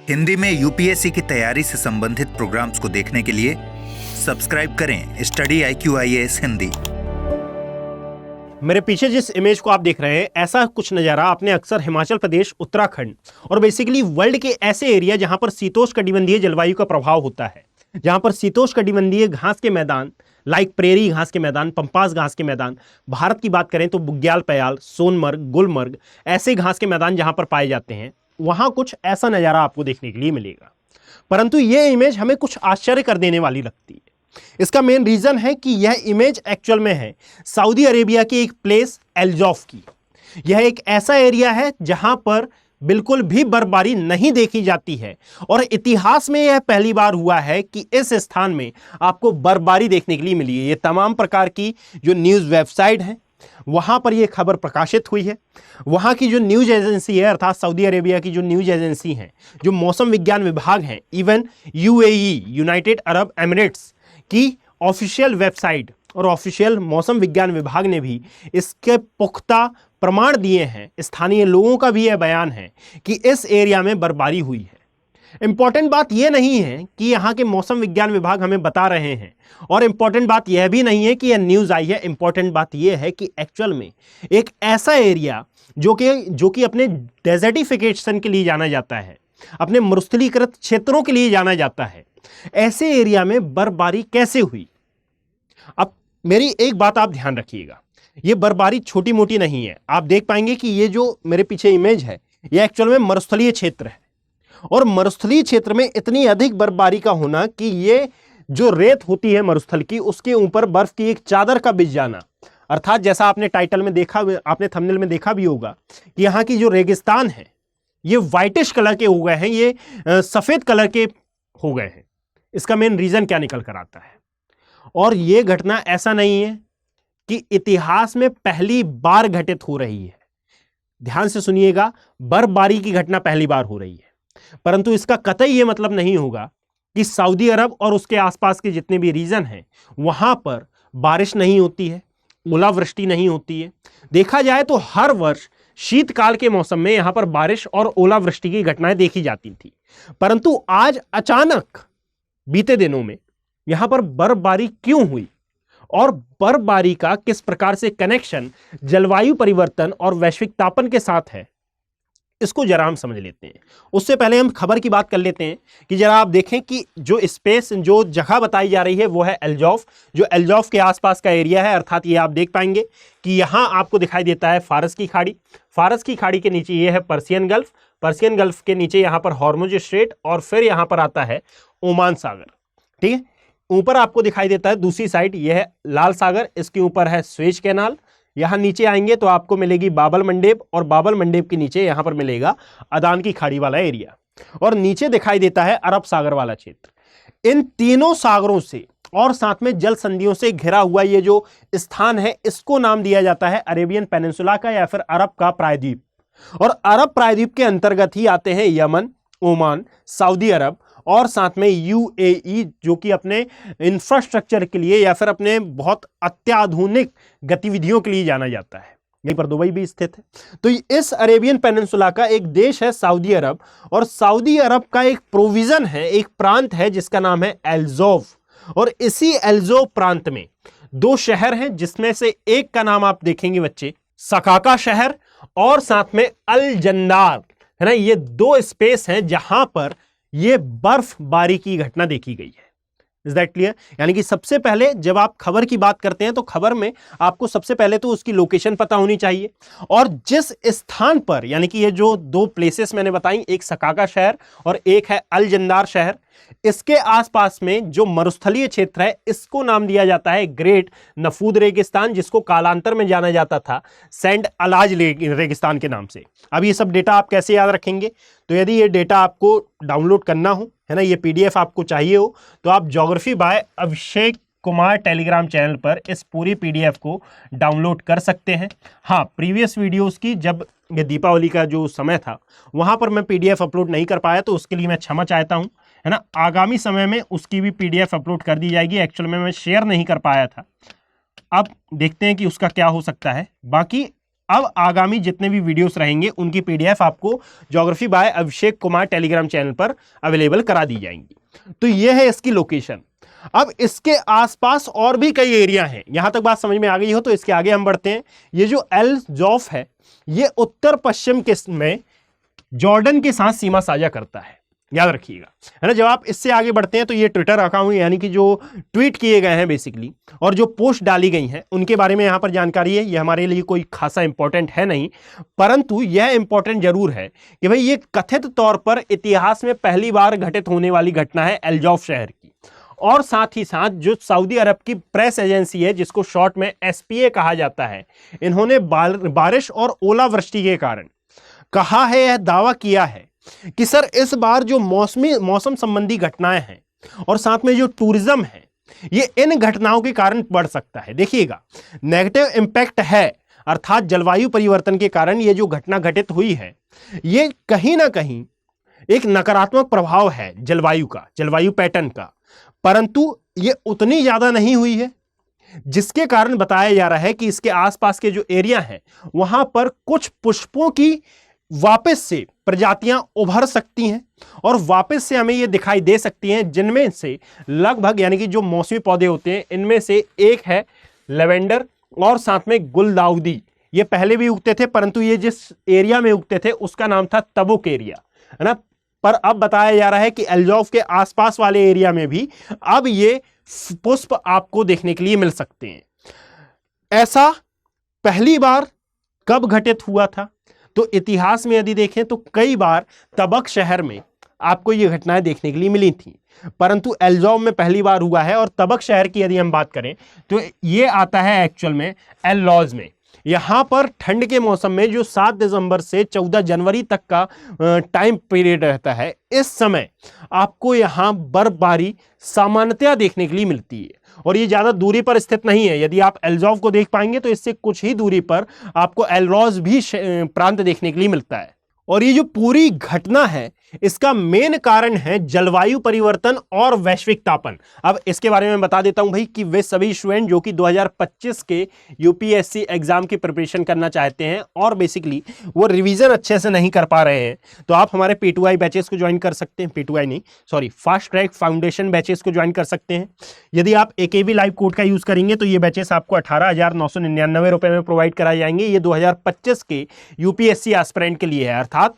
हिंदी में यूपीएससी की तैयारी से संबंधित प्रोग्राम्स को देखने के लिए सब्सक्राइब करें स्टडी IQIAS हिंदी। मेरे पीछे जिस इमेज को आप देख रहे हैं, ऐसा कुछ नज़ारा आपने अक्सर हिमाचल प्रदेश, उत्तराखंड और बेसिकली वर्ल्ड के ऐसे एरिया जहां पर शीतोष्णकटिबंधीय जलवायु का प्रभाव होता है, जहां पर शीतोष्णकटिबंधीय घास के मैदान लाइक प्रेरी घास के मैदान, पंपास घास के मैदान, भारत की बात करें तो बुग्याल पयाल, सोनमर्ग, गुलमर्ग, ऐसे घास के मैदान जहां पर पाए जाते हैं, वहां कुछ ऐसा नज़ारा आपको देखने के लिए मिलेगा। परंतु यह इमेज हमें कुछ आश्चर्य कर देने वाली लगती है। इसका मेन रीजन है कि यह इमेज एक्चुअल में है सऊदी अरेबिया की एक प्लेस एल्जौफ की। यह एक ऐसा एरिया है जहां पर बिल्कुल भी बर्फबारी नहीं देखी जाती है और इतिहास में यह पहली बार हुआ है कि इस स्थान में आपको बर्फबारी देखने के लिए मिली है। ये तमाम प्रकार की जो न्यूज़ वेबसाइट हैं वहां पर यह खबर प्रकाशित हुई है। वहां की जो न्यूज़ एजेंसी है, अर्थात सऊदी अरेबिया की जो न्यूज़ एजेंसी है, जो मौसम विज्ञान विभाग हैं, even UAE United Arab Emirates की ऑफिशियल वेबसाइट और ऑफिशियल मौसम विज्ञान विभाग ने भी इसके पुख्ता प्रमाण दिए हैं। स्थानीय लोगों का भी यह बयान है कि इस एरिया में बर्फबारी हुई है। इंपॉर्टेंट बात यह नहीं है कि यहाँ के मौसम विज्ञान विभाग हमें बता रहे हैं, और इंपॉर्टेंट बात यह भी नहीं है कि यह न्यूज़ आई है। इंपॉर्टेंट बात यह है कि एक्चुअल में एक ऐसा एरिया जो कि अपने डेजर्टिफिकेशन के लिए जाना जाता है, अपने मरुस्थलीकृत क्षेत्रों के लिए जाना जाता है, ऐसे एरिया में बर्फबारी कैसे हुई। अब मेरी एक बात आप ध्यान रखिएगा, ये बर्फबारी छोटी मोटी नहीं है। आप देख पाएंगे कि ये जो मेरे पीछे इमेज है, ये एक्चुअल में मरुस्थलीय क्षेत्र है, और मरुस्थलीय क्षेत्र में इतनी अधिक बर्फबारी का होना कि ये जो रेत होती है मरुस्थल की, उसके ऊपर बर्फ की एक चादर का बिछ जाना, अर्थात जैसा आपने टाइटल में देखा, आपने थंबनेल में देखा भी होगा कि यहाँ की जो रेगिस्तान है ये व्हाइटिश कलर के हो गए हैं, ये सफेद कलर के हो गए हैं। इसका मेन रीजन क्या निकल कर आता है? और ये घटना ऐसा नहीं है कि इतिहास में पहली बार घटित हो रही है। ध्यान से सुनिएगा, बर्फबारी की घटना पहली बार हो रही है, परंतु इसका कतई ये मतलब नहीं होगा कि सऊदी अरब और उसके आसपास के जितने भी रीजन हैं वहां पर बारिश नहीं होती है, ओलावृष्टि नहीं होती है। देखा जाए तो हर वर्ष शीतकाल के मौसम में यहां पर बारिश और ओलावृष्टि की घटनाएं देखी जाती थी, परंतु आज अचानक बीते दिनों में यहां पर बर्फबारी क्यों हुई और बर्फबारी का किस प्रकार से कनेक्शन जलवायु परिवर्तन और वैश्विक तापन के साथ है, इसको जरा हम समझ लेते हैं। उससे पहले हम खबर की बात कर लेते हैं कि जरा आप देखें कि जो स्पेस, जो जगह बताई जा रही है वो है एल्जौफ, जो एल्जौफ के आसपास का एरिया है। अर्थात ये आप देख पाएंगे कि यहाँ आपको दिखाई देता है फारस की खाड़ी, फारस की खाड़ी के नीचे ये है पर्सियन गल्फ, पर्सियन गल्फ के नीचे यहाँ पर हॉर्मुज स्ट्रेट, और फिर यहाँ पर आता है ओमान सागर। ठीक है, ऊपर आपको दिखाई देता है दूसरी साइड ये है लाल सागर, इसके ऊपर है स्वेज कैनाल। यहां नीचे आएंगे तो आपको मिलेगी बाबल मंडेब, और बाबल मंडेब के नीचे यहां पर मिलेगा अदान की खाड़ी वाला एरिया, और नीचे दिखाई देता है अरब सागर वाला क्षेत्र। इन तीनों सागरों से और साथ में जल संधियों से घिरा हुआ ये जो स्थान है, इसको नाम दिया जाता है अरेबियन पेनिनसुला का या फिर अरब का प्रायद्वीप। और अरब प्रायद्वीप के अंतर्गत ही आते हैं यमन, ओमान, सऊदी अरब और साथ में UAE, जो कि अपने इंफ्रास्ट्रक्चर के लिए या फिर अपने बहुत अत्याधुनिक गतिविधियों के लिए जाना जाता है। यहीं पर दुबई भी स्थित है। तो इस अरेबियन पेनिनसुला का एक देश है सऊदी अरब, और सऊदी अरब का एक प्रोविजन है, एक प्रांत है जिसका नाम है एल्जौफ। और इसी एल्जौफ प्रांत में दो शहर हैं, जिसमें से एक का नाम आप देखेंगे बच्चे, सकाका शहर, और साथ में अल जंदार, है ना। ये दो स्पेस हैं जहां पर ये बर्फबारी की घटना देखी गई है। Is that clear? यानी कि सबसे पहले जब आप खबर की बात करते हैं तो खबर में आपको सबसे पहले तो उसकी लोकेशन पता होनी चाहिए, और जिस स्थान पर, यानी कि ये जो दो प्लेसेस मैंने बताई, एक सकाका शहर और एक है अल जंदार शहर, इसके आसपास में जो मरुस्थलीय क्षेत्र है इसको नाम दिया जाता है ग्रेट नफूद रेगिस्तान, जिसको कालांतर में जाना जाता था सेंड अलाज रेगिस्तान के नाम से। अब ये सब डेटा आप कैसे याद रखेंगे? तो यदि ये डेटा आपको डाउनलोड करना हो, है ना, ये PDF आपको चाहिए हो, तो आप geography bye Abhishek Kumar Telegram channel पर इस पूरी PDF को डाउनलोड कर सकते हैं। हाँ, प्रीवियस वीडियोस की जब ये दीपावली का जो समय था वहां पर मैं PDF अपलोड नहीं कर पाया, तो उसके लिए मैं क्षमा चाहता हूं, है ना। आगामी समय में उसकी भी PDF अपलोड कर दी जाएगी। एक्चुअल में मैं शेयर नहीं कर पाया था, अब देखते हैं कि उसका क्या हो सकता है। बाकी अब आगामी जितने भी वीडियोस रहेंगे उनकी पीडीएफ आपको geography bye Abhishek Kumar Telegram channel पर अवेलेबल करा दी जाएंगी। तो यह है इसकी लोकेशन। अब इसके आसपास और भी कई एरिया हैं। यहां तक बात समझ में आ गई हो तो इसके आगे हम बढ़ते हैं। ये जो एल जॉफ है ये उत्तर पश्चिम के में जॉर्डन के साथ सीमा साझा करता है, याद रखिएगा, है ना। जब आप इससे आगे बढ़ते हैं तो ये ट्विटर अकाउंट यानी कि जो ट्वीट किए गए हैं बेसिकली और जो पोस्ट डाली गई हैं उनके बारे में यहां पर जानकारी है। ये हमारे लिए कोई खासा इंपॉर्टेंट है नहीं, परंतु यह इंपॉर्टेंट जरूर है कि भाई ये कथित तौर पर इतिहास में पहली बार घटित होने वाली घटना है एल जॉफ शहर की। और साथ ही साथ जो सऊदी अरब की प्रेस एजेंसी है जिसको शॉर्ट में एसपीए कहा जाता है, इन्होंने बारिश और ओलावृष्टि के कारण कहा है, यह दावा किया है कि सर इस बार जो मौसम संबंधी घटनाएं हैं और साथ में जो टूरिज्म है ये इन घटनाओं के कारण बढ़ सकता है। देखिएगा, नेगेटिव इंपैक्ट है, अर्थात जलवायु परिवर्तन के कारण ये जो घटना घटित हुई है ये कहीं ना कहीं एक नकारात्मक प्रभाव है जलवायु का, जलवायु पैटर्न का, परंतु ये उतनी ज्यादा नहीं हुई है जिसके कारण बताया जा रहा है कि इसके आसपास के जो एरिया हैं वहां पर कुछ पुष्पों की वापस से प्रजातियां उभर सकती हैं और वापस से हमें ये दिखाई दे सकती हैं, जिनमें से लगभग यानी कि जो मौसमी पौधे होते हैं इनमें से एक है लेवेंडर और साथ में गुलदाउदी। ये पहले भी उगते थे परंतु ये जिस एरिया में उगते थे उसका नाम था तबुक एरिया, है ना। पर अब बताया जा रहा है कि एल जॉफ के आसपास वाले एरिया में भी अब ये पुष्प आपको देखने के लिए मिल सकते हैं। ऐसा पहली बार कब घटित हुआ था? तो इतिहास में यदि देखें तो कई बार तबक शहर में आपको ये घटनाएं देखने के लिए मिली थी, परंतु एल जॉफ में पहली बार हुआ है। और तबक शहर की यदि हम बात करें तो ये आता है एक्चुअल में एल लॉज में। यहां पर ठंड के मौसम में जो 7 दिसंबर से 14 जनवरी तक का टाइम पीरियड रहता है, इस समय आपको यहां बर्फबारी सामान्यतया देखने के लिए मिलती है और ये ज्यादा दूरी पर स्थित नहीं है। यदि आप एल जॉफ को देख पाएंगे तो इससे कुछ ही दूरी पर आपको एल लॉज भी प्रांत देखने के लिए मिलता है। और ये जो पूरी घटना है इसका मेन कारण है जलवायु परिवर्तन और वैश्विक तापन। अब इसके बारे में बता देता हूं भाई कि वे सभी स्टूडेंट जो कि 2025 के यूपीएससी एग्जाम की प्रिपरेशन करना चाहते हैं और बेसिकली वो रिवीजन अच्छे से नहीं कर पा रहे हैं तो आप हमारे P2I बैचेस को ज्वाइन कर सकते हैं। P2I नहीं, sorry, fast track foundation batches को ज्वाइन कर सकते हैं। यदि आप AKB लाइव कोड का यूज करेंगे तो ये बैचेस आपको 18,999 रुपए में प्रोवाइड कराए जाएंगे। ये 2025 के यूपीएससी एस्पिरेंट के लिए है, अर्थात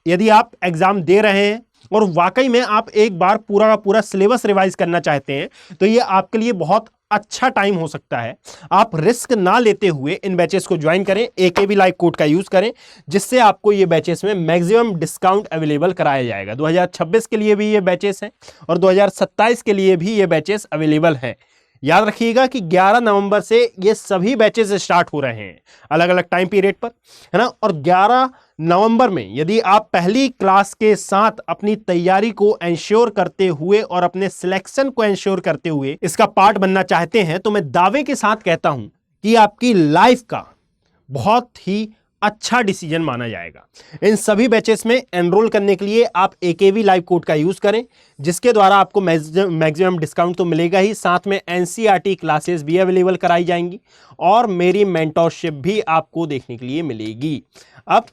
यदि आप एग्जाम दे रहे हैं और वाकई में आप एक बार पूरा का पूरा सिलेबस रिवाइज करना चाहते हैं तो ये आपके लिए बहुत अच्छा टाइम हो सकता है। आप रिस्क ना लेते हुए इन बैचेस को ज्वाइन करें, AKB लाइव कोड का यूज करें, जिससे आपको ये बैचेस में मैक्सिमम डिस्काउंट अवेलेबल कराया जाएगा। 2026 के लिए भी ये बैचेस हैं और 2027 के लिए भी ये बैचेस अवेलेबल हैं। याद रखिएगा कि 11 नवंबर से ये सभी बैचेस स्टार्ट हो रहे हैं अलग अलग टाइम पीरियड पर, है ना। और 11 नवंबर में यदि आप पहली क्लास के साथ अपनी तैयारी को एंश्योर करते हुए और अपने सिलेक्शन को एंश्योर करते हुए इसका पार्ट बनना चाहते हैं तो मैं दावे के साथ कहता हूं कि आपकी लाइफ का बहुत ही अच्छा डिसीजन माना जाएगा। इन सभी बैचेस में एनरोल करने के लिए आप AKB लाइव कोड का यूज करें, जिसके द्वारा आपको मैक्सिमम डिस्काउंट तो मिलेगा ही, साथ में NCERT क्लासेस भी अवेलेबल कराई जाएंगी और मेरी मेंटोरशिप भी आपको देखने के लिए मिलेगी। अब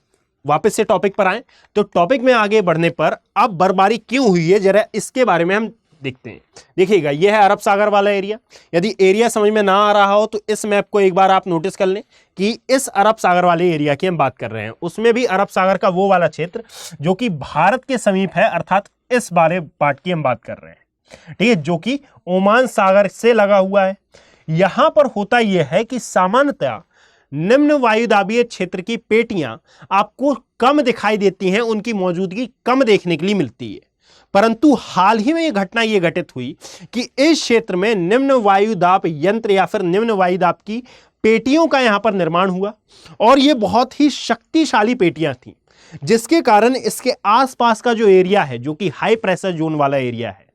वापस से टॉपिक पर आए तो टॉपिक में आगे बढ़ने पर अब बर्फबारी क्यों हुई है जरा इसके बारे में हम देखते हैं। देखिएगा, यह है अरब सागर वाला एरिया। यदि एरिया समझ में ना आ रहा हो तो इस मैप को एक बार आप नोटिस कर लें कि इस अरब सागर वाले एरिया की हम बात कर रहे हैं। उसमें भी अरब सागर का वो वाला क्षेत्र जो कि भारत के समीप है, अर्थात इस वाले पार्ट की हम बात कर रहे हैं, ठीक है, जो कि ओमान सागर से लगा हुआ है। यहां पर होता यह है कि सामान्यतः निम्न वायुदाबीय क्षेत्र की पेटियां आपको कम दिखाई देती हैं, उनकी मौजूदगी कम देखने के लिए मिलती है। परंतु हाल ही में यह घटना ये घटित हुई कि इस क्षेत्र में निम्न वायुदाब यंत्र या फिर निम्न वायुदाब की पेटियों का यहां पर निर्माण हुआ और ये बहुत ही शक्तिशाली पेटियां थी, जिसके कारण इसके आसपास का जो एरिया है जो कि हाई प्रेशर जोन वाला एरिया है,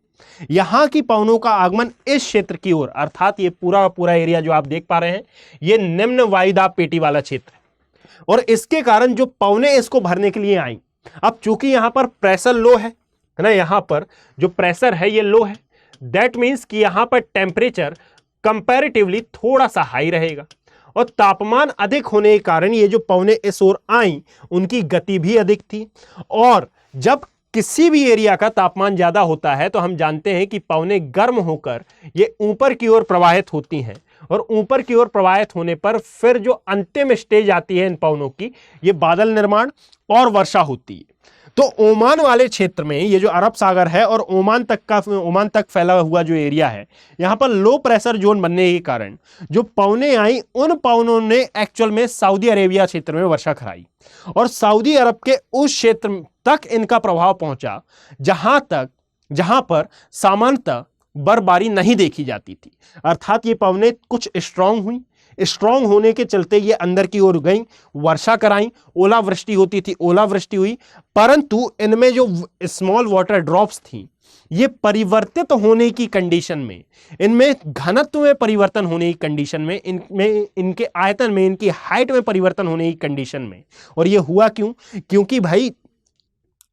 यहां की पवनों का आगमन इस क्षेत्र की ओर, अर्थात ये पूरा पूरा एरिया जो आप देख पा रहे हैं ये निम्न वायुदाब पेटी वाला क्षेत्र है और इसके कारण जो पवनें इसको भरने के लिए आई। अब चूंकि यहां पर प्रेशर लो है ना, यहां पर जो प्रेशर है ये लो है, दैट मीन्स कि यहां पर टेम्परेचर कंपैरेटिवली थोड़ा सा हाई रहेगा और तापमान अधिक होने के कारण ये जो पवनें इस ओर आई उनकी गति भी अधिक थी। और जब किसी भी एरिया का तापमान ज्यादा होता है तो हम जानते हैं कि पवनें गर्म होकर ये ऊपर की ओर प्रवाहित होती हैं, और ऊपर की ओर प्रवाहित होने पर फिर जो अंतिम स्टेज आती है इन पवनों की, ये बादल निर्माण और वर्षा होती है। तो ओमान वाले क्षेत्र में ये जो अरब सागर है और ओमान तक फैला हुआ जो एरिया है, यहां पर लो प्रेशर जोन बनने के कारण जो पवनें आई उन पवनों ने एक्चुअल में सऊदी अरेबिया क्षेत्र में वर्षा कराई, और सऊदी अरब के उस क्षेत्र तक इनका प्रभाव पहुंचा जहां पर सामान्यतः बर्फबारी नहीं देखी जाती थी। अर्थात ये पवनें कुछ स्ट्रांग हुई, स्ट्रांग होने के चलते ये अंदर की ओर गई, वर्षा कराई, ओलावृष्टि होती थी, ओलावृष्टि हुई, परंतु इनमें जो स्मॉल वाटर ड्रॉप्स थी ये परिवर्तित होने की कंडीशन में, इनमें घनत्व में परिवर्तन होने की कंडीशन में, इनके आयतन में, इनकी हाइट में परिवर्तन होने की कंडीशन में। और ये हुआ क्यों? क्योंकि भाई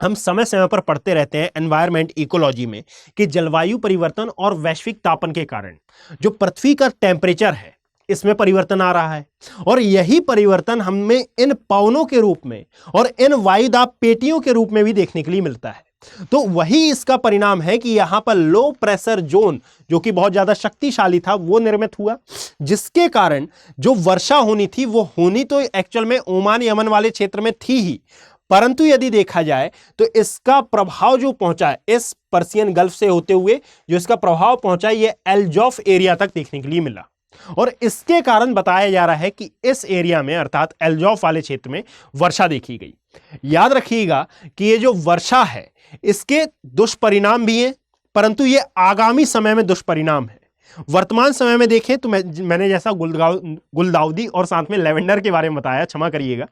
हम समय समय पर पढ़ते रहते हैं एनवायरमेंट इकोलॉजी में कि जलवायु परिवर्तन और वैश्विक तापन के कारण जो पृथ्वी का टेम्परेचर है इसमें परिवर्तन आ रहा है, और यही परिवर्तन हमें इन पवनों के रूप में और इन वायुदाब पेटियों के रूप में भी देखने के लिए मिलता है। तो वही इसका परिणाम है कि यहां पर लो प्रेशर जोन जो कि बहुत ज्यादा शक्तिशाली था वो निर्मित हुआ, जिसके कारण जो वर्षा होनी थी वो होनी तो एक्चुअल में ओमान यमन वाले क्षेत्र में थी ही, परंतु यदि देखा जाए तो इसका प्रभाव जो पहुंचा है इस पर्सियन गल्फ से होते हुए, जो इसका प्रभाव पहुंचा ये एल्जॉफ एरिया तक देखने के लिए मिला। और इसके कारण बताया जा रहा है कि इस एरिया में अर्थात एल्जॉफ वाले क्षेत्र में वर्षा देखी गई। याद रखिएगा कि ये जो वर्षा है इसके दुष्परिणाम भी हैं, परंतु ये आगामी समय में दुष्परिणाम है। वर्तमान समय में देखें तो मैंने जैसा गुलदाउदी और साथ में लेवेंडर के बारे में बताया, क्षमा करिएगा,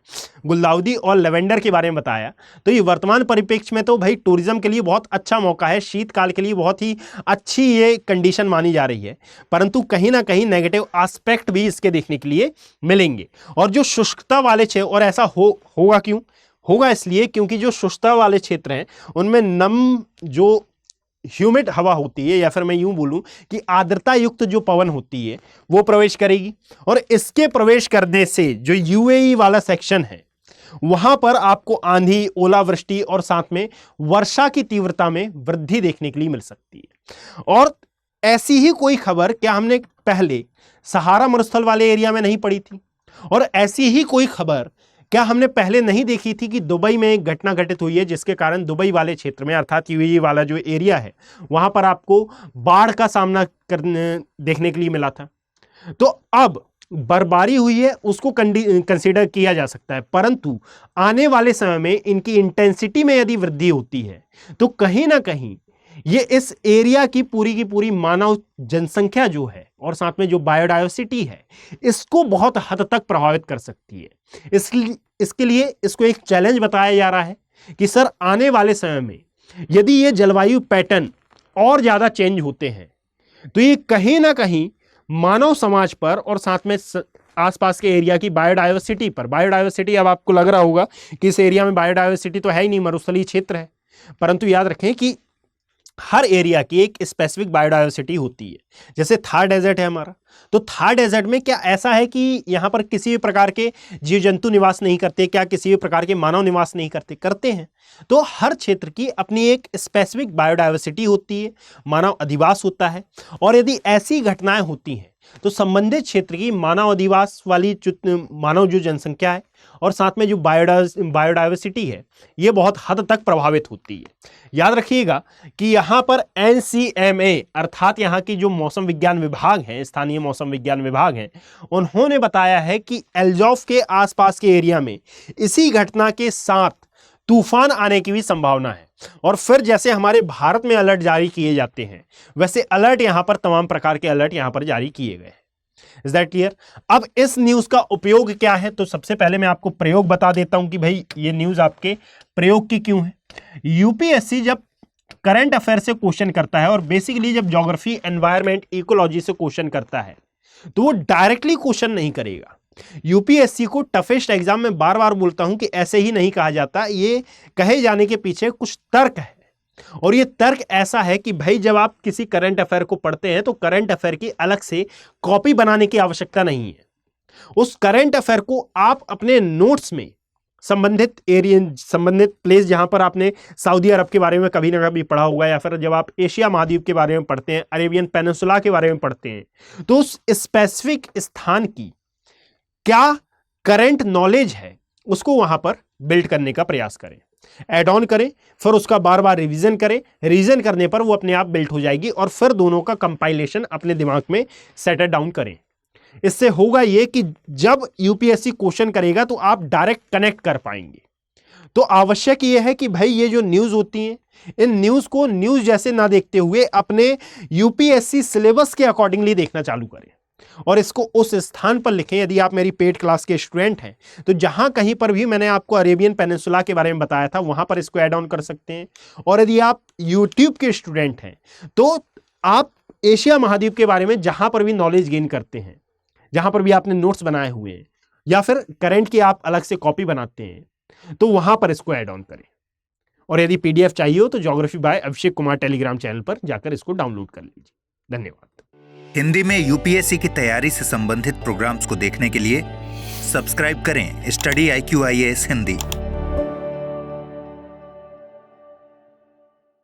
गुलदाउदी और लेवेंडर के बारे में बताया, तो ये वर्तमान परिप्रेक्ष्य में तो भाई टूरिज्म के लिए बहुत अच्छा मौका है, शीतकाल के लिए बहुत ही अच्छी ये कंडीशन मानी जा रही है, परंतु कहीं ना कहीं नेगेटिव एस्पेक्ट भी इसके देखने के लिए मिलेंगे। और जो शुष्कता वाले क्षेत्र, और ऐसा होगा क्यों? होगा इसलिए क्योंकि जो शुष्कता वाले क्षेत्र हैं उनमें नम जो ह्यूमिड हवा होती है, या फिर मैं यूं बोलूं कि आर्द्रता युक्त जो पवन होती है वो प्रवेश करेगी, और इसके प्रवेश करने से जो यूएई वाला सेक्शन है वहां पर आपको आंधी, ओलावृष्टि और साथ में वर्षा की तीव्रता में वृद्धि देखने के लिए मिल सकती है। और ऐसी ही कोई खबर क्या हमने पहले सहारा मरुस्थल वाले एरिया में नहीं पड़ी थी? और ऐसी ही कोई खबर क्या हमने पहले नहीं देखी थी कि दुबई में एक घटना घटित हुई है जिसके कारण दुबई वाले क्षेत्र में अर्थात यूएई वाला जो एरिया है वहां पर आपको बाढ़ का सामना देखने के लिए मिला था। तो अब बर्फबारी हुई है उसको कंसीडर किया जा सकता है, परंतु आने वाले समय में इनकी इंटेंसिटी में यदि वृद्धि होती है तो कहीं ना कहीं ये इस एरिया की पूरी मानव जनसंख्या जो है और साथ में जो बायोडायवर्सिटी है इसको बहुत हद तक प्रभावित कर सकती है। इसके लिए इसको एक चैलेंज बताया जा रहा है कि सर आने वाले समय में यदि ये जलवायु पैटर्न और ज्यादा चेंज होते हैं तो ये कहीं ना कहीं मानव समाज पर और साथ में आसपास के एरिया की बायोडायवर्सिटी पर, बायोडायवर्सिटी अब आपको लग रहा होगा कि इस एरिया में बायोडायवर्सिटी तो है ही नहीं, मरुस्थलीय क्षेत्र है, परंतु याद रखें कि हर एरिया की एक स्पेसिफिक बायोडायवर्सिटी होती है। जैसे थार डेजर्ट है हमारा, तो थार डेजर्ट में क्या ऐसा है कि यहाँ पर किसी भी प्रकार के जीव जंतु निवास नहीं करते? क्या किसी भी प्रकार के मानव निवास नहीं करते? करते हैं। तो हर क्षेत्र की अपनी एक स्पेसिफिक बायोडायवर्सिटी होती है, मानव अधिवास होता है, और यदि ऐसी घटनाएं होती हैं तो संबंधित क्षेत्र की मानव अधिवास वाली मानव जो जनसंख्या है और साथ में जो बायोडायवर्सिटी है ये बहुत हद तक प्रभावित होती है। याद रखिएगा कि यहाँ पर NCMA अर्थात यहाँ की जो मौसम विज्ञान विभाग है, स्थानीय मौसम विज्ञान विभाग है, उन्होंने बताया है कि एल्जॉफ के आसपास के एरिया में इसी घटना के साथ तूफान आने की भी संभावना है। और फिर जैसे हमारे भारत में अलर्ट जारी किए जाते हैं वैसे अलर्ट यहाँ पर तमाम प्रकार के अलर्ट यहाँ पर जारी किए गए हैं। Is that clear? अब इस न्यूज का उपयोग क्या है, तो सबसे पहले मैं आपको प्रयोग बता देता हूं कि भाई ये न्यूज आपके प्रयोग की क्यों है। यूपीएससी जब करंट अफेयर से क्वेश्चन करता है और बेसिकली जब ज्योग्राफी, एनवायरमेंट, इकोलॉजी से क्वेश्चन करता है तो वो डायरेक्टली क्वेश्चन नहीं करेगा। यूपीएससी को टफेस्ट एग्जाम में बार बार बोलता हूं कि ऐसे ही नहीं कहा जाता, ये कहे जाने के पीछे कुछ तर्क है। और ये तर्क ऐसा है कि भाई जब आप किसी करंट अफेयर को पढ़ते हैं तो करंट अफेयर की अलग से कॉपी बनाने की आवश्यकता नहीं है। उस करंट अफेयर को आप अपने नोट्स में संबंधित एरिया, संबंधित प्लेस, जहां पर आपने सऊदी अरब के बारे में कभी ना कभी पढ़ा होगा, या फिर जब आप एशिया महाद्वीप के बारे में पढ़ते हैं, अरेबियन पेनिनसुला के बारे में पढ़ते हैं, तो उस स्पेसिफिक स्थान की क्या करंट नॉलेज है उसको वहां पर बिल्ड करने का प्रयास करें, ऐड ऑन करें, फिर उसका बार बार रिवीजन करें। रिवीजन करने पर वो अपने आप बिल्ड हो जाएगी और फिर दोनों का कंपाइलेशन अपने दिमाग में सेटल डाउन करें। इससे होगा ये कि जब यूपीएससी क्वेश्चन करेगा तो आप डायरेक्ट कनेक्ट कर पाएंगे। तो आवश्यक ये है कि भाई ये जो न्यूज़ होती हैं, इन न्यूज़ को न्यूज़ जैसे ना देखते हुए अपने यूपीएससी सिलेबस के अकॉर्डिंगली देखना चालू करें और इसको उस स्थान पर लिखें। यदि आप मेरी पेड क्लास के स्टूडेंट हैं तो जहां कहीं पर भी मैंने आपको अरेबियन पेनिनसुला के बारे में बताया था वहां पर इसको ऐड ऑन कर सकते हैं। और यदि आप यूट्यूब के स्टूडेंट हैं तो आप एशिया महाद्वीप के बारे में जहां पर भी नॉलेज गेन करते हैं, जहां पर भी आपने नोट्स बनाए हुए हैं या फिर करंट की आप अलग से कॉपी बनाते हैं, तो वहां पर इसको ऐड ऑन करें। और यदि पीडीएफ चाहिए हो तो geography bye Abhishek Kumar Telegram channel पर जाकर इसको डाउनलोड कर लीजिए। धन्यवाद। हिंदी में यूपीएससी की तैयारी से संबंधित प्रोग्राम्स को देखने के लिए सब्सक्राइब करें स्टडी IQ IAS हिंदी।